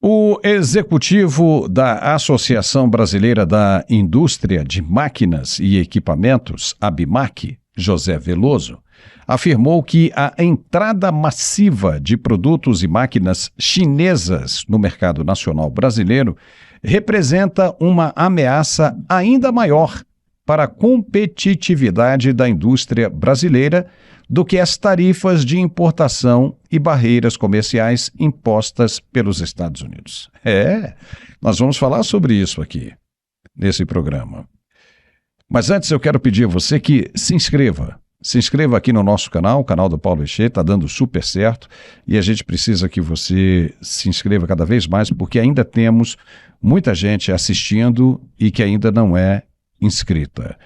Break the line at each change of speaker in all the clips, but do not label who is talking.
O executivo da Associação Brasileira da Indústria de Máquinas e Equipamentos, ABMAQ, José Veloso, afirmou que a entrada massiva de produtos e máquinas chinesas no mercado nacional brasileiro representa uma ameaça ainda maior para a competitividade da indústria brasileira do que as tarifas de importação e barreiras comerciais impostas pelos Estados Unidos. Nós vamos falar sobre isso aqui, nesse programa. Mas antes eu quero pedir a você que se inscreva. Se inscreva aqui no nosso canal, o canal do Paulo Echê, está dando super certo e a gente precisa que você se inscreva cada vez mais porque ainda temos muita gente assistindo e que ainda não é inscrita.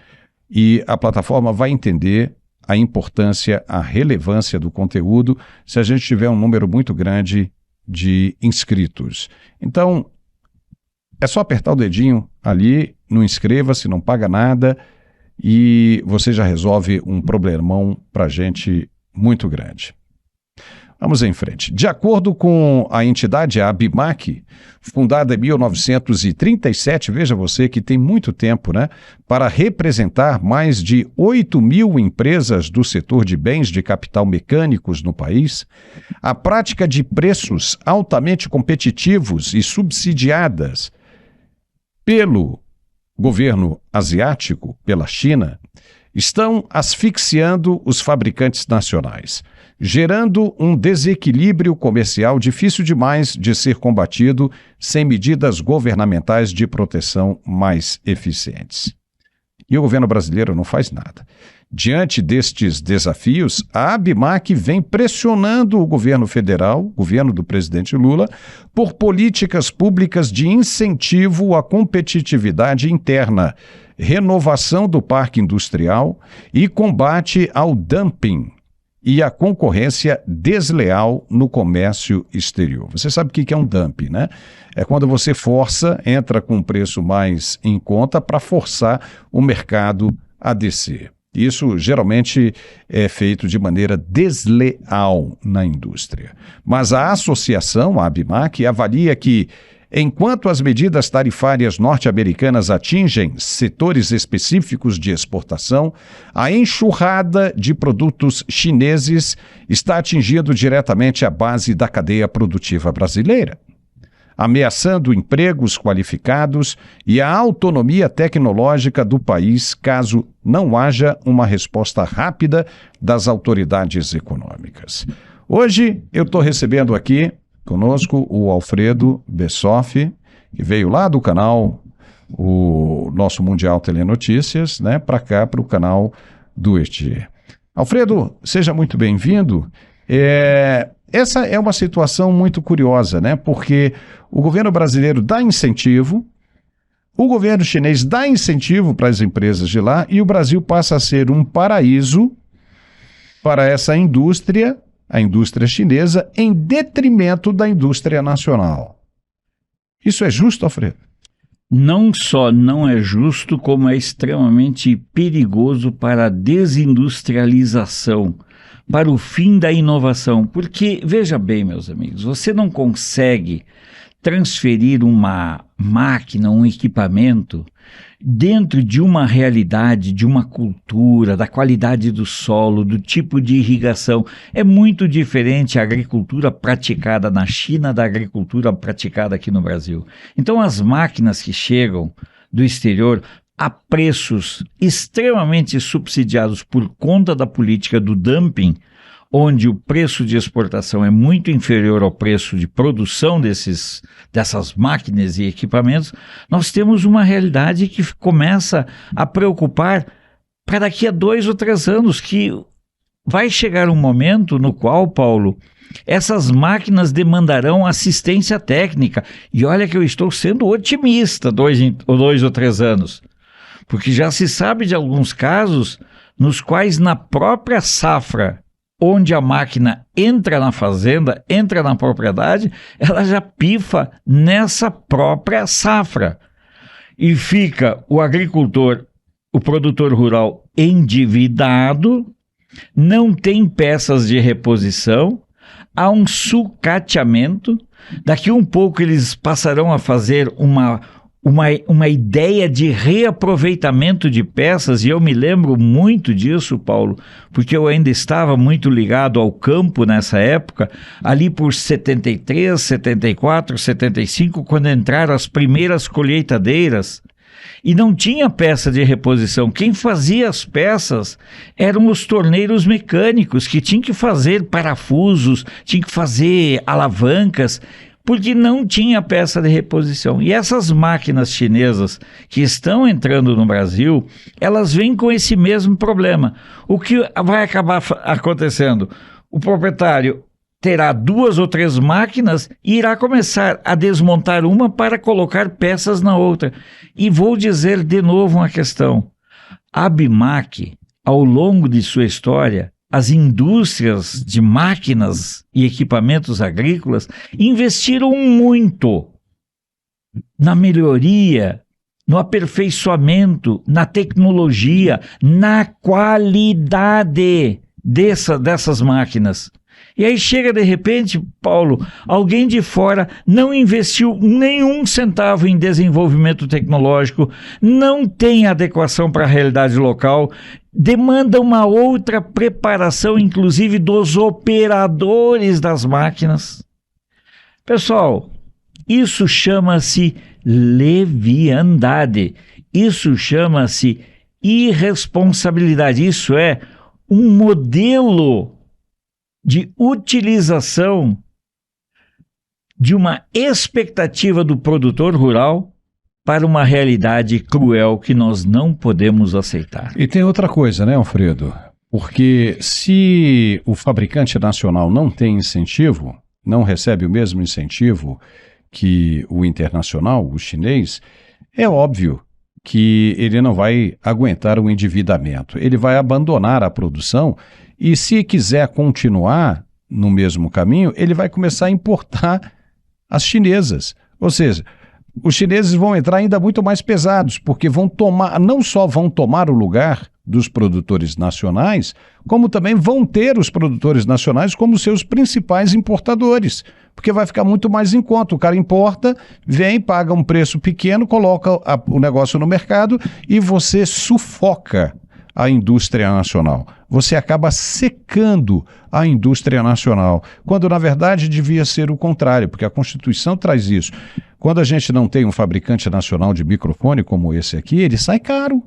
E a plataforma vai entender a importância, a relevância do conteúdo se a gente tiver um número muito grande de inscritos. Então, é só apertar o dedinho ali, não inscreva-se, não paga nada e você já resolve um problemão para a gente muito grande. Vamos em frente. De acordo com a entidade, a ABMAQ, fundada em 1937, veja você que tem muito tempo, né? Para representar mais de 8.000 empresas do setor de bens de capital mecânicos no país, a prática de preços altamente competitivos e subsidiadas pelo governo asiático, pela China, estão asfixiando os fabricantes nacionais, gerando um desequilíbrio comercial difícil demais de ser combatido sem medidas governamentais de proteção mais eficientes. E o governo brasileiro não faz nada. Diante destes desafios, a ABMAQ vem pressionando o governo federal, o governo do presidente Lula, por políticas públicas de incentivo à competitividade interna, renovação do parque industrial e combate ao dumping e a concorrência desleal no comércio exterior. Você sabe o que é um dumping, né? É quando você entra com um preço mais em conta para forçar o mercado a descer. Isso geralmente é feito de maneira desleal na indústria. Mas a associação, a ABMAQ, avalia que, enquanto as medidas tarifárias norte-americanas atingem setores específicos de exportação, a enxurrada de produtos chineses está atingindo diretamente a base da cadeia produtiva brasileira, ameaçando empregos qualificados e a autonomia tecnológica do país caso não haja uma resposta rápida das autoridades econômicas. Hoje eu estou recebendo aqui conosco o Alfredo Bessoff, que veio lá do canal, o nosso Mundial Telenotícias, né, para cá, para o canal do Echê. Alfredo, seja muito bem-vindo. Essa é uma situação muito curiosa, né, porque o governo brasileiro dá incentivo, o governo chinês dá incentivo para as empresas de lá e o Brasil passa a ser um paraíso para essa indústria, a indústria chinesa, em detrimento da indústria nacional. Isso é justo, Alfredo?
Não só não é justo, como é extremamente perigoso para a desindustrialização, para o fim da inovação. Porque, veja bem, meus amigos, você não consegue transferir uma máquina, um equipamento, dentro de uma realidade, de uma cultura, da qualidade do solo, do tipo de irrigação. É muito diferente a agricultura praticada na China da agricultura praticada aqui no Brasil. Então, as máquinas que chegam do exterior a preços extremamente subsidiados por conta da política do dumping, onde o preço de exportação é muito inferior ao preço de produção dessas máquinas e equipamentos, nós temos uma realidade que começa a preocupar para daqui a 2 ou 3 anos, que vai chegar um momento no qual, Paulo, essas máquinas demandarão assistência técnica. E olha que eu estou sendo otimista 2 ou 3 anos, porque já se sabe de alguns casos nos quais na própria safra, onde a máquina entra na fazenda, entra na propriedade, ela já pifa nessa própria safra. E fica o agricultor, o produtor rural endividado, não tem peças de reposição, há um sucateamento. Daqui um pouco eles passarão a fazer uma ideia de reaproveitamento de peças, e eu me lembro muito disso, Paulo, porque eu ainda estava muito ligado ao campo nessa época, ali por 73, 74, 75, quando entraram as primeiras colheitadeiras, e não tinha peça de reposição. Quem fazia as peças eram os torneiros mecânicos, que tinham que fazer parafusos, tinham que fazer alavancas, porque não tinha peça de reposição. E essas máquinas chinesas que estão entrando no Brasil, elas vêm com esse mesmo problema. O que vai acabar acontecendo? O proprietário terá 2 ou 3 máquinas e irá começar a desmontar uma para colocar peças na outra. E vou dizer de novo uma questão. A ABIMAQ, ao longo de sua história, as indústrias de máquinas e equipamentos agrícolas investiram muito na melhoria, no aperfeiçoamento, na tecnologia, na qualidade dessas máquinas. E aí chega de repente, Paulo, alguém de fora não investiu nenhum centavo em desenvolvimento tecnológico, não tem adequação para a realidade local, demanda uma outra preparação, inclusive dos operadores das máquinas. Pessoal, isso chama-se leviandade, isso chama-se irresponsabilidade, isso é um modelo de utilização de uma expectativa do produtor rural para uma realidade cruel que nós não podemos aceitar.
E tem outra coisa, né, Alfredo? Porque se o fabricante nacional não tem incentivo, não recebe o mesmo incentivo que o internacional, o chinês, é óbvio que ele não vai aguentar o endividamento. Ele vai abandonar a produção e, se quiser continuar no mesmo caminho, ele vai começar a importar as chinesas. Ou seja, os chineses vão entrar ainda muito mais pesados, porque não só vão tomar o lugar dos produtores nacionais, como também vão ter os produtores nacionais como seus principais importadores, porque vai ficar muito mais em conta. O cara importa, vem, paga um preço pequeno, coloca o negócio no mercado e você sufoca a indústria nacional. Você acaba secando a indústria nacional, quando na verdade devia ser o contrário, porque a Constituição traz isso. Quando a gente não tem um fabricante nacional de microfone como esse aqui, ele sai caro.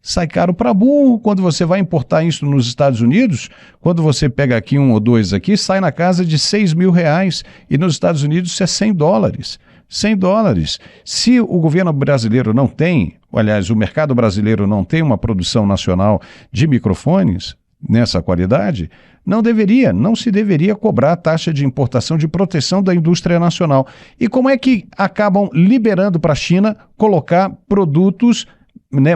Sai caro para burro. Quando você vai importar isso nos Estados Unidos, quando você pega aqui 1 ou 2 aqui, sai na casa de R$6.000. E nos Estados Unidos isso é $100. $100. Se o governo brasileiro não tem, aliás, o mercado brasileiro não tem uma produção nacional de microfones nessa qualidade, não se deveria cobrar a taxa de importação de proteção da indústria nacional. E como é que acabam liberando para a China colocar produtos,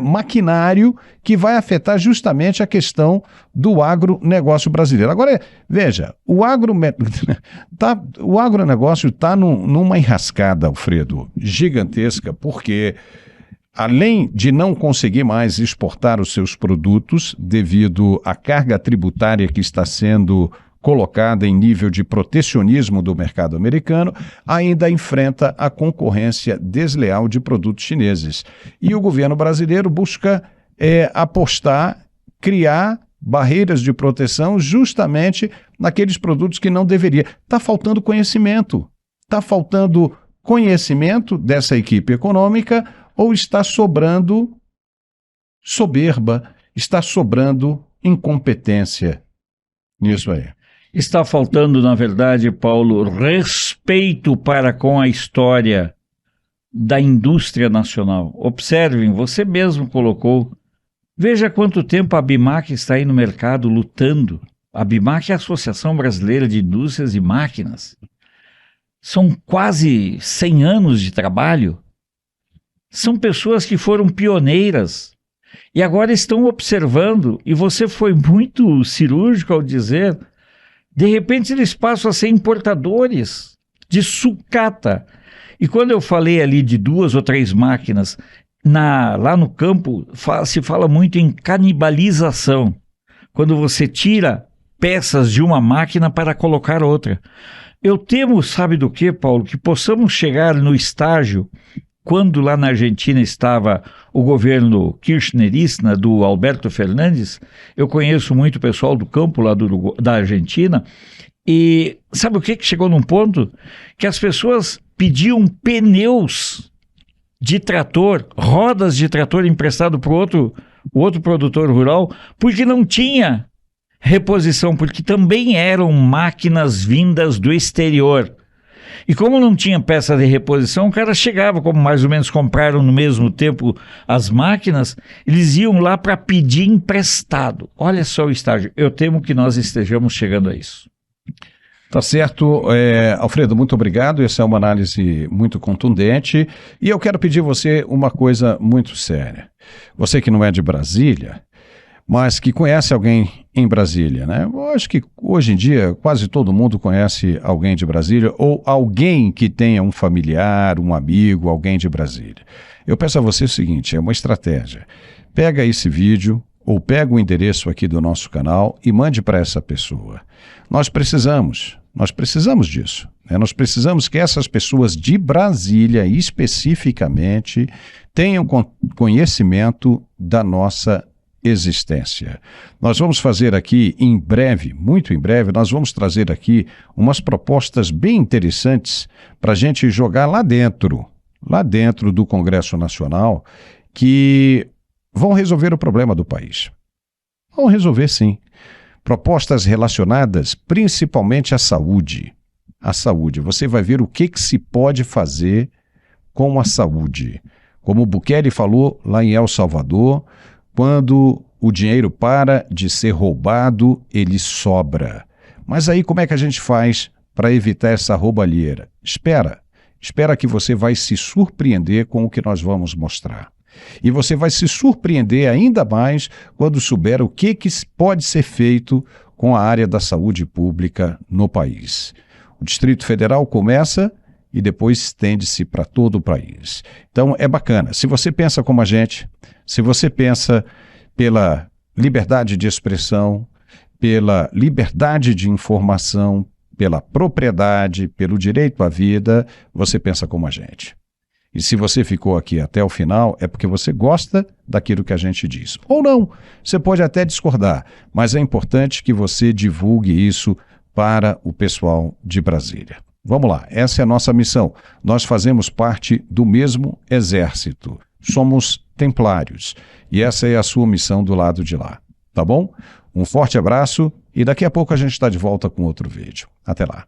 maquinário que vai afetar justamente a questão do agronegócio brasileiro? Agora, veja, o agronegócio está numa enrascada, Alfredo, gigantesca, porque além de não conseguir mais exportar os seus produtos devido à carga tributária que está sendo colocada em nível de protecionismo do mercado americano, ainda enfrenta a concorrência desleal de produtos chineses. E o governo brasileiro busca apostar, criar barreiras de proteção justamente naqueles produtos que não deveria. Está faltando conhecimento. Está faltando conhecimento dessa equipe econômica, ou está sobrando soberba, está sobrando incompetência nisso aí?
Está faltando, na verdade, Paulo, respeito para com a história da indústria nacional. Observem, você mesmo colocou. Veja quanto tempo a ABIMAQ está aí no mercado lutando. A ABIMAQ é a Associação Brasileira de Indústrias e Máquinas. São quase 100 anos de trabalho. São pessoas que foram pioneiras e agora estão observando, e você foi muito cirúrgico ao dizer, de repente eles passam a ser importadores de sucata. E quando eu falei ali de 2 ou 3 máquinas, lá no campo se fala muito em canibalização. Quando você tira peças de uma máquina para colocar outra. Eu temo, sabe do que, Paulo? Que possamos chegar no estágio, quando lá na Argentina estava o governo kirchnerista do Alberto Fernandes. Eu conheço muito o pessoal do campo lá da Argentina, e sabe o que chegou num ponto? Que as pessoas pediam pneus de trator, rodas de trator emprestado para o outro produtor rural, porque não tinha reposição, porque também eram máquinas vindas do exterior. E como não tinha peça de reposição, o cara chegava, como mais ou menos compraram no mesmo tempo as máquinas, eles iam lá para pedir emprestado. Olha só o estágio. Eu temo que nós estejamos chegando a isso.
Tá certo. Alfredo, muito obrigado. Essa é uma análise muito contundente. E eu quero pedir a você uma coisa muito séria. Você que não é de Brasília, mas que conhece alguém em Brasília, né? Eu acho que hoje em dia quase todo mundo conhece alguém de Brasília ou alguém que tenha um familiar, um amigo, alguém de Brasília. Eu peço a você o seguinte, é uma estratégia. Pega esse vídeo ou pega o endereço aqui do nosso canal e mande para essa pessoa. Nós precisamos disso, né? Nós precisamos que essas pessoas de Brasília, especificamente, tenham conhecimento da nossa existência. Nós vamos fazer aqui em breve, muito em breve, nós vamos trazer aqui umas propostas bem interessantes para a gente jogar lá dentro do Congresso Nacional, que vão resolver o problema do país. Vão resolver, sim. Propostas relacionadas principalmente à saúde. A saúde. Você vai ver o que se pode fazer com a saúde. Como o Bukele falou lá em El Salvador, quando o dinheiro para de ser roubado, ele sobra. Mas aí como é que a gente faz para evitar essa roubalheira? Espera que você vai se surpreender com o que nós vamos mostrar. E você vai se surpreender ainda mais quando souber o que pode ser feito com a área da saúde pública no país. O Distrito Federal começa e depois estende-se para todo o país. Então é bacana. Se você pensa como a gente, se você pensa pela liberdade de expressão, pela liberdade de informação, pela propriedade, pelo direito à vida, você pensa como a gente. E se você ficou aqui até o final, é porque você gosta daquilo que a gente diz. Ou não, você pode até discordar, mas é importante que você divulgue isso para o pessoal de Brasília. Vamos lá, essa é a nossa missão. Nós fazemos parte do mesmo exército. Somos templários. E essa é a sua missão do lado de lá. Tá bom? Um forte abraço e daqui a pouco a gente está de volta com outro vídeo. Até lá.